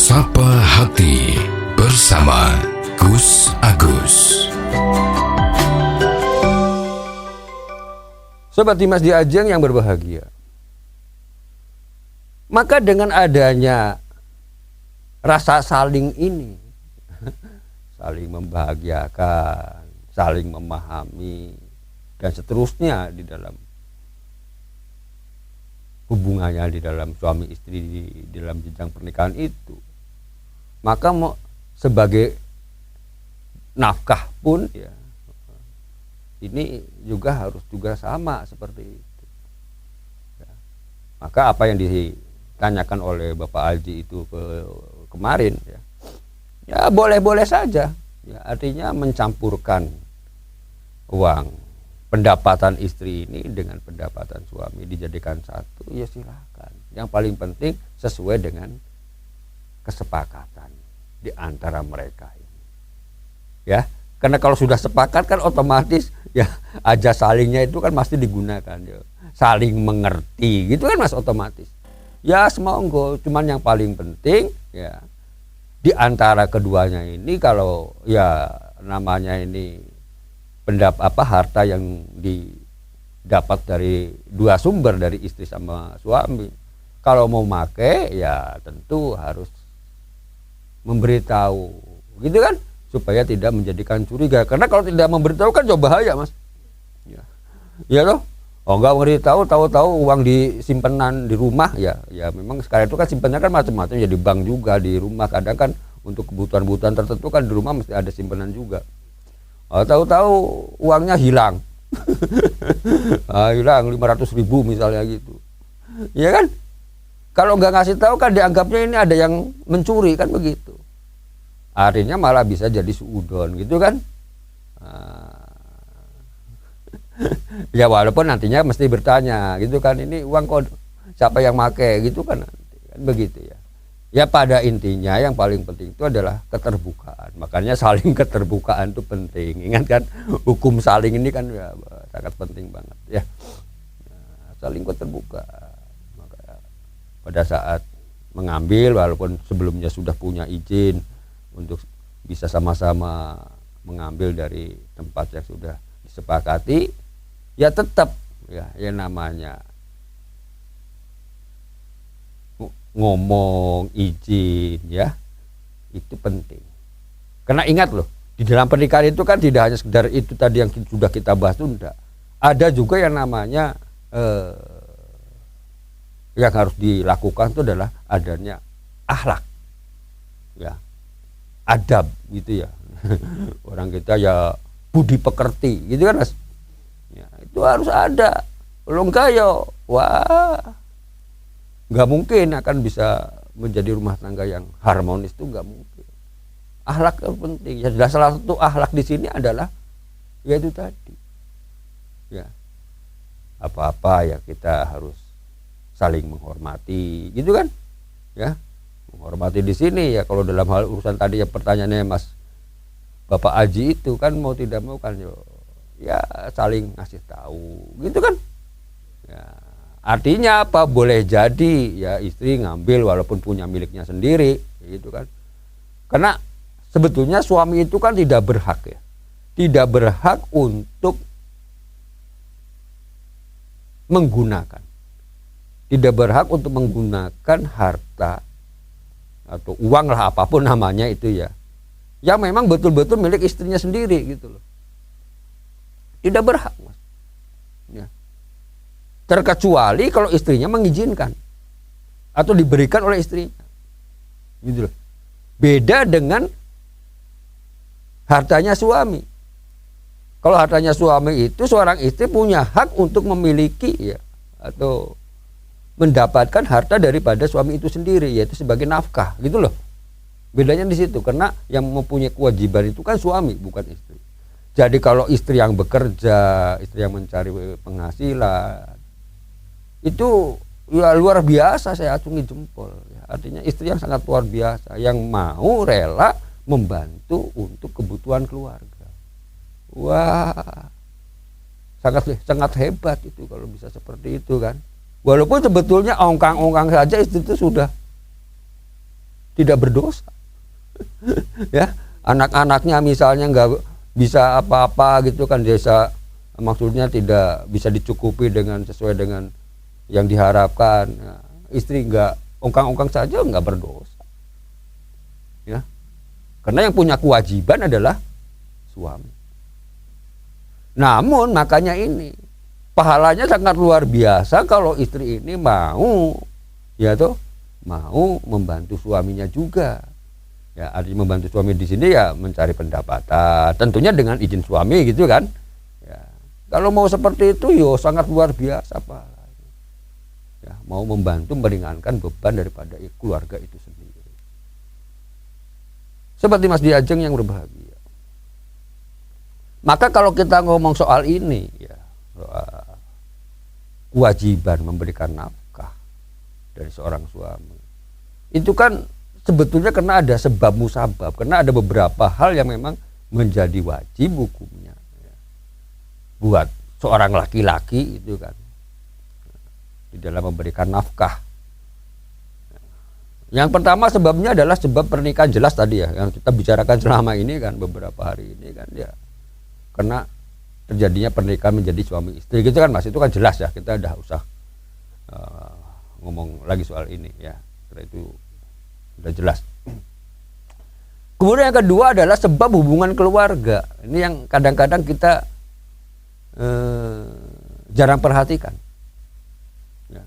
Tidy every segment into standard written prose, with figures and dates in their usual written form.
Sapa Hati bersama Gus Agus. Sobat Dimas di Ajeng yang berbahagia, maka dengan adanya rasa saling ini, saling membahagiakan, saling memahami, dan seterusnya di dalam hubungannya di dalam suami istri di dalam jenjang pernikahan itu, maka sebagai nafkah pun ya ini juga harus juga sama seperti itu ya. Maka apa yang ditanyakan oleh Bapak Alji itu kemarin ya boleh-boleh saja ya, artinya mencampurkan uang pendapatan istri ini dengan pendapatan suami dijadikan satu, ya silakan. Yang paling penting sesuai dengan kesepakatan di antara mereka ini. Ya, karena kalau sudah sepakat kan otomatis ya aja salingnya itu kan pasti digunakan ya. Saling mengerti gitu kan Mas, otomatis. Ya semonggo, cuman yang paling penting ya di antara keduanya ini kalau ya namanya ini harta yang didapat dari dua sumber, dari istri sama suami, kalau mau make ya tentu harus memberitahu gitu kan, supaya tidak menjadikan curiga. Karena kalau tidak memberitahu kan jauh bahaya Mas ya loh. Enggak memberitahu, tahu-tahu uang di simpenan di rumah ya memang sekarang itu kan simpenannya kan macam-macam ya, di bank juga, di rumah kadang kan untuk kebutuhan-kebutuhan tertentu kan di rumah mesti ada simpenan juga. Tahu-tahu uangnya hilang. Hilang 500.000 misalnya gitu. Ya kan? Kalau nggak ngasih tahu kan dianggapnya ini ada yang mencuri kan begitu. Artinya malah bisa jadi suudon gitu kan. Ya walaupun nantinya mesti bertanya gitu kan, ini uang kok siapa yang make gitu kan, kan begitu ya. Ya pada intinya yang paling penting itu adalah keterbukaan. Makanya saling keterbukaan itu penting. Ingat kan hukum saling ini kan ya sangat penting banget ya. Nah, saling keterbukaan. Maka pada saat mengambil walaupun sebelumnya sudah punya izin untuk bisa sama-sama mengambil dari tempat yang sudah disepakati, ya tetap ya yang namanya ngomong izin ya itu penting. Karena ingat loh, di dalam pernikahan itu kan tidak hanya sekedar itu tadi yang sudah kita bahas itu, enggak. Ada juga yang namanya yang harus dilakukan itu adalah adanya akhlak ya, adab gitu ya. Orang kita ya budi pekerti gitu kan Mas ya, itu harus ada. Kalau enggak ya wah, nggak mungkin akan bisa menjadi rumah tangga yang harmonis, itu nggak mungkin. Akhlak itu penting. Ya, salah satu akhlak di sini adalah yaitu tadi. Ya, apa-apa ya kita harus saling menghormati, gitu kan? Ya, menghormati di sini ya. Kalau dalam hal urusan tadi ya pertanyaannya Mas Bapak Aji itu kan mau tidak mau kan ya saling ngasih tahu, gitu kan? Ya. Artinya apa? Boleh jadi ya istri ngambil walaupun punya miliknya sendiri gitu kan. Karena sebetulnya suami itu kan tidak berhak ya. Tidak berhak untuk menggunakan. Tidak berhak untuk menggunakan harta atau uang lah apapun namanya itu ya. Ya memang betul-betul milik istrinya sendiri gitu loh. Tidak berhak Mas. Ya. Terkecuali kalau istrinya mengizinkan atau diberikan oleh istrinya gitu loh. Beda dengan hartanya suami. Kalau hartanya suami itu seorang istri punya hak untuk memiliki ya atau mendapatkan harta daripada suami itu sendiri, yaitu sebagai nafkah gitu loh. Bedanya di situ, karena yang mempunyai kewajiban itu kan suami bukan istri. Jadi kalau istri yang bekerja, istri yang mencari penghasilan, itu ya luar biasa, saya acungi jempol ya. Artinya istri yang sangat luar biasa, yang mau rela membantu untuk kebutuhan keluarga. Wah, sangat hebat itu kalau bisa seperti itu kan. Walaupun sebetulnya ongkang-ongkang saja istri itu sudah tidak berdosa. Ya, anak-anaknya misalnya nggak bisa apa-apa gitu kan, desa maksudnya tidak bisa dicukupi dengan sesuai dengan yang diharapkan. Nah, istri nggak ongkang-ongkang saja nggak berdosa. Ya, karena yang punya kewajiban adalah suami. Namun makanya ini pahalanya sangat luar biasa kalau istri ini mau, ya toh, mau membantu suaminya juga. Ya, artinya membantu suami di sini ya mencari pendapatan, tentunya dengan izin suami gitu kan. Ya, kalau mau seperti itu yo sangat luar biasa Pak. Ya, mau membantu meringankan beban daripada keluarga itu sendiri. Seperti Mas Diajeng yang berbahagia. Maka kalau kita ngomong soal ini ya, soal kewajiban memberikan nafkah dari seorang suami, itu kan sebetulnya karena ada sebab musabab, karena ada beberapa hal yang memang menjadi wajib hukumnya ya, buat seorang laki-laki itu kan di dalam memberikan nafkah. Yang pertama sebabnya adalah sebab pernikahan, jelas tadi ya yang kita bicarakan selama ini kan, beberapa hari ini kan ya, karena terjadinya pernikahan menjadi suami istri gitu kan Mas, itu kan jelas ya, kita udah usah ngomong lagi soal ini ya, karena itu sudah jelas. Kemudian yang kedua adalah sebab hubungan keluarga. Ini yang kadang-kadang kita jarang perhatikan. Ya.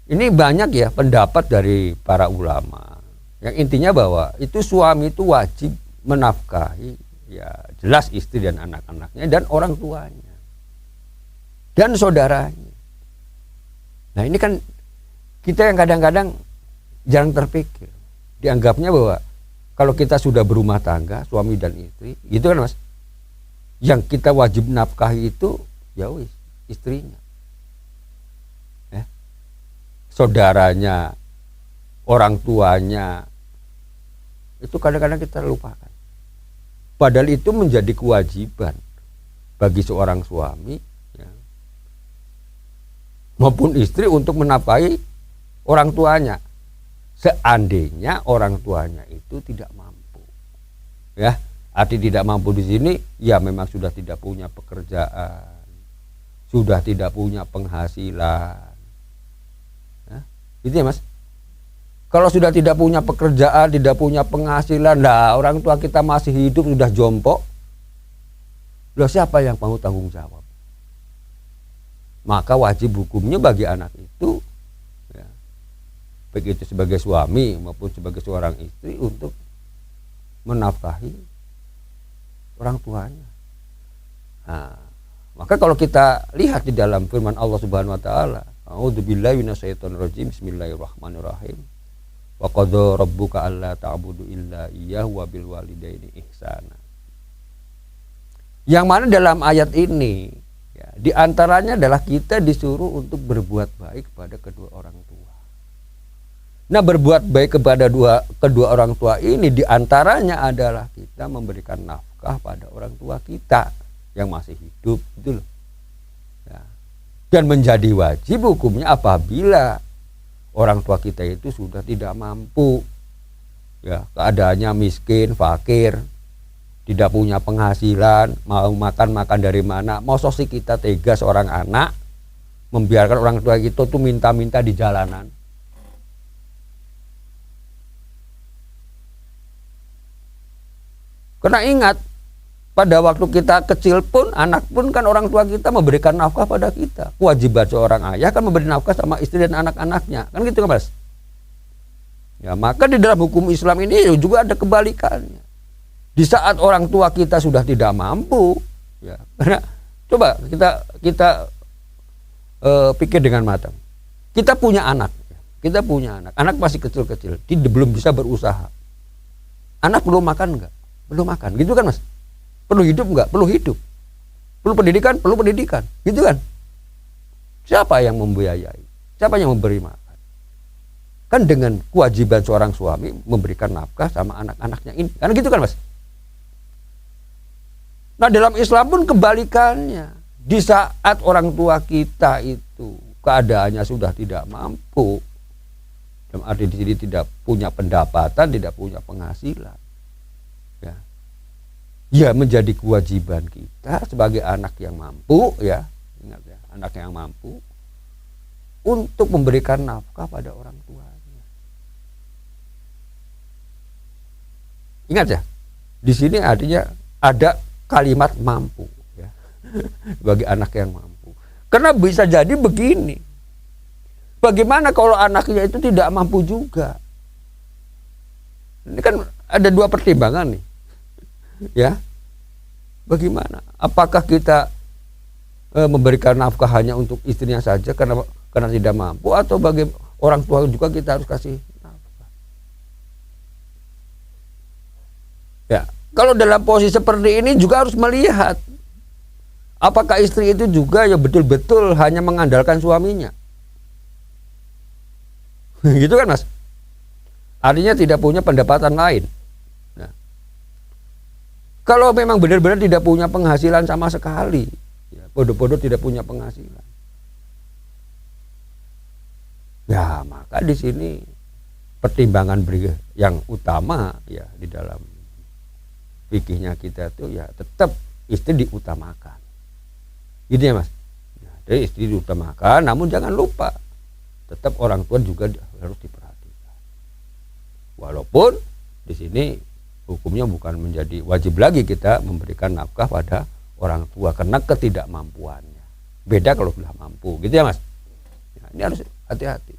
Ini banyak ya pendapat dari para ulama yang intinya bahwa itu suami itu wajib menafkahi ya jelas istri dan anak-anaknya dan orang tuanya dan saudaranya. Nah ini kan kita yang kadang-kadang jarang terpikir, dianggapnya bahwa kalau kita sudah berumah tangga suami dan istri gitu kan Mas, yang kita wajib nafkahi itu ya wis istrinya ya, saudaranya, orang tuanya, itu kadang-kadang kita lupakan, padahal itu menjadi kewajiban bagi seorang suami maupun istri untuk menafkahi orang tuanya, seandainya orang tuanya itu tidak mampu. Ya, arti tidak mampu di sini ya memang sudah tidak punya pekerjaan, sudah tidak punya penghasilan. Ya, gitu ya Mas. Kalau sudah tidak punya pekerjaan, tidak punya penghasilan, nah orang tua kita masih hidup sudah jompo, loh siapa yang mau tanggung jawab? Maka wajib hukumnya bagi anak itu ya, baik itu sebagai suami maupun sebagai seorang istri untuk menafkahi orang tuanya. Nah, maka kalau kita lihat di dalam firman Allah Subhanahu wa taala, a'udzubillahi minasyaitonirrajim, bismillahirrahmanirrahim. Wa qadha rabbuka alla ta'budu illa iyyahu wa bil walidaini ihsana. Yang mana dalam ayat ini ya, di antaranya adalah kita disuruh untuk berbuat baik kepada kedua orang tua. Nah, berbuat baik kepada kedua orang tua ini di antaranya adalah kita memberikan nafkah pada orang tua kita yang masih hidup, gitu loh. Ya. Dan menjadi wajib hukumnya apabila orang tua kita itu sudah tidak mampu, ya keadaannya miskin, fakir, tidak punya penghasilan, mau makan dari mana. Masa sih kita tega seorang anak membiarkan orang tua kita tuh minta-minta di jalanan. Karena ingat, pada waktu kita kecil pun, anak pun kan orang tua kita memberikan nafkah pada kita. Kewajiban seorang ayah kan memberi nafkah sama istri dan anak-anaknya. Kan gitu kan Mas? Ya, maka di dalam hukum Islam ini juga ada kebalikannya. Di saat orang tua kita sudah tidak mampu, ya, karena coba kita pikir dengan matang. Kita punya anak, anak masih kecil-kecil, dia belum bisa berusaha. Anak perlu makan enggak? Perlu makan, gitu kan Mas? Perlu hidup enggak? Perlu hidup. Perlu pendidikan? Perlu pendidikan, gitu kan? Siapa yang membiayai? Siapa yang memberi makan? Kan dengan kewajiban seorang suami memberikan nafkah sama anak-anaknya ini, kan gitu kan Mas? Nah dalam Islam pun kebalikannya. Di saat orang tua kita itu keadaannya sudah tidak mampu, dalam arti di sini tidak punya pendapatan, tidak punya penghasilan, ya menjadi kewajiban kita sebagai anak yang mampu, ya ingat ya, anak yang mampu untuk memberikan nafkah pada orang tuanya. Ingat ya, di sini artinya ada kalimat mampu, ya, bagi anak yang mampu. Karena bisa jadi begini, bagaimana kalau anaknya itu tidak mampu juga? Ini kan ada dua pertimbangan nih, ya. Bagaimana? Apakah kita memberikan nafkah hanya untuk istrinya saja karena tidak mampu, atau bagi orang tua juga kita harus kasih nafkah? Ya, kalau dalam posisi seperti ini juga harus melihat apakah istri itu juga ya betul-betul hanya mengandalkan suaminya. Gitu kan, Mas? Artinya tidak punya pendapatan lain. Nah, kalau memang benar-benar tidak punya penghasilan sama sekali, ya, bodoh-bodoh tidak punya penghasilan, ya maka di sini pertimbangan yang utama ya di dalam fikihnya kita itu ya tetap istri diutamakan. Gitu ya, Mas. Nah, jadi istri diutamakan, namun jangan lupa tetap orang tua juga harus diperhatikan. Walaupun di sini hukumnya bukan menjadi wajib lagi kita memberikan nafkah pada orang tua karena ketidakmampuannya. Beda kalau sudah mampu, gitu ya, Mas. Nah, ini harus hati-hati.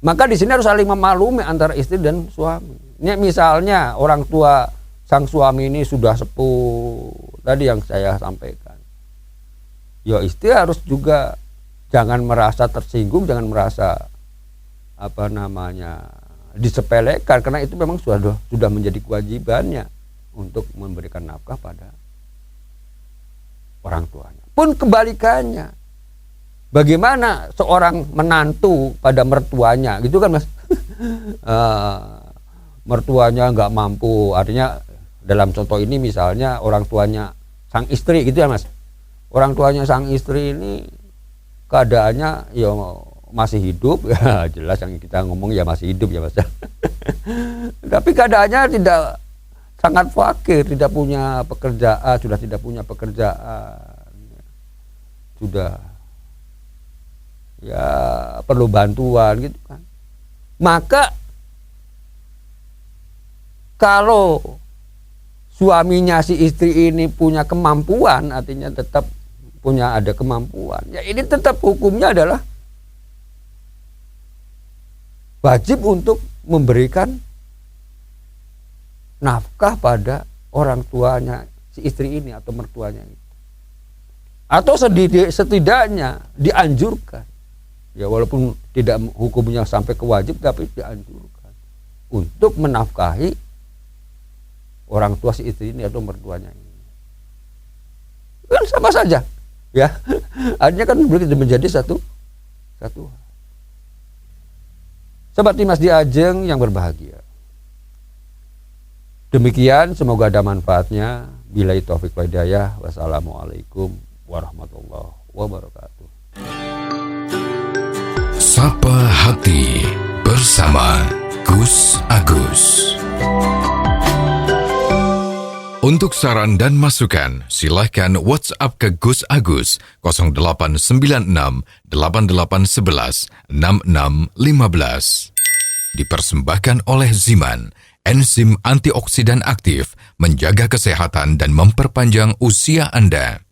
Maka di sini harus saling memaklumi antara istri dan suami. Ini misalnya orang tua sang suami ini sudah sepuh, tadi yang saya sampaikan. Ya istri harus juga jangan merasa tersinggung, jangan merasa disepelekan, karena itu memang sudah menjadi kewajibannya untuk memberikan nafkah pada orang tuanya. Pun kebalikannya, bagaimana seorang menantu pada mertuanya, gitu kan, Mas? Mertuanya nggak mampu, artinya dalam contoh ini misalnya orang tuanya sang istri, gitu ya, Mas? Orang tuanya sang istri ini keadaannya ya masih hidup, ya jelas yang kita ngomong ya masih hidup ya, Mas. Tapi keadaannya tidak, sangat fakir, tidak punya pekerjaan, sudah tidak punya pekerjaan, sudah ya perlu bantuan, gitu kan. Maka kalau suaminya si istri ini punya kemampuan, artinya tetap ada kemampuan, ya ini tetap hukumnya adalah wajib untuk memberikan nafkah pada orang tuanya si istri ini atau mertuanya itu. Atau setidaknya dianjurkan, ya walaupun tidak hukumnya sampai ke wajib, tapi dianjurkan untuk menafkahi orang tua si istri ini atau mertuanya ini. Kan sama saja, ya. Artinya kan menjadi satu hal. Sobat Dimas di Ajeng yang berbahagia, demikian, semoga ada manfaatnya. Billahi taufiq wal hidayah. Wassalamualaikum warahmatullahi wabarakatuh. Sapa Hati bersama Gus Agus. Untuk saran dan masukan, silahkan WhatsApp ke Gus Agus 0896 8811 6615. Dipersembahkan oleh Ziman, enzim antioksidan aktif, menjaga kesehatan dan memperpanjang usia Anda.